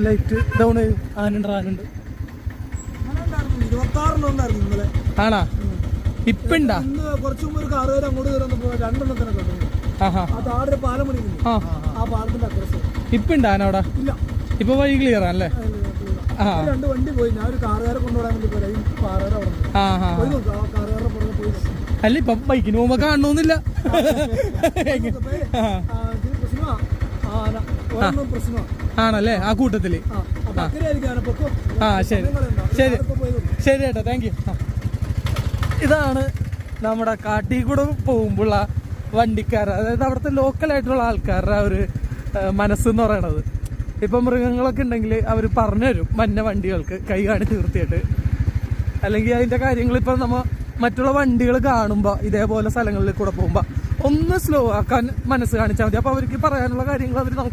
Light down ചെയ്യും. ആനുണ്ട്. 26 ഇന്നലെ. ആണാ? ഇപ്പണ്ടാ? ഇന്ന് കുറച്ചു മുമ്പ് ഒരു കാറുകാർ അങ്ങോട്ട് കയറുന്നപ്പോ 2 എണ്ണത്തിനെ കണ്ടു. ആ താഴെ പാലം പണിക്കുന്നു. ആ പാലത്തിന്റെ അക്രസ് ഇപ്പണ്ടാ ആനോടാ? ഇല്ല. ഇപ്പൊ വഴി ക്ലിയർ ആണല്ലേ? 2 വണ്ടി പോയി. ഞാൻ ഒരു കാറുകാരെ കൊണ്ടുപോകാൻ വേണ്ടി പോയി. കാറുകാരെ അവിടെ പോയി നോക്കാം. ആ കാറുകാരുടെ പുറകെ പോയി. അല്ല ഇപ്പൊ ബൈക്കിന് പോകുമ്പോ കാണണമെന്നില്ല. ആണല്ലേ? ആ കൂട്ടത്തില്. ശരി ശരി ശരി ചേട്ടാ, താങ്ക് യു. ഇതാണ് നമ്മുടെ കാട്ടിക്കൂടെ പോകുമ്പോഴുള്ള വണ്ടിക്കാർ, അതായത് അവിടുത്തെ ലോക്കലായിട്ടുള്ള ആൾക്കാരുടെ ഒരു മനസ്സെന്ന് പറയണത്. ഇപ്പം മൃഗങ്ങളൊക്കെ ഉണ്ടെങ്കിൽ അവർ പറഞ്ഞു തരും മഞ്ഞ വണ്ടികൾക്ക് കൈ കാണിച്ച് നിർത്തിയിട്ട്. അല്ലെങ്കിൽ അതിൻ്റെ കാര്യങ്ങൾ ഇപ്പം നമ്മൾ മറ്റുള്ള വണ്ടികൾ കാണുമ്പോൾ ഇതേപോലെ സ്ഥലങ്ങളിൽ കൂടെ പോകുമ്പോൾ ഒന്ന് സ്ലോ ആക്കാൻ മനസ്സ് കാണിച്ചാൽ മതി. അപ്പോൾ അവർക്ക് പറയാനുള്ള കാര്യങ്ങൾ അവർ നമുക്ക്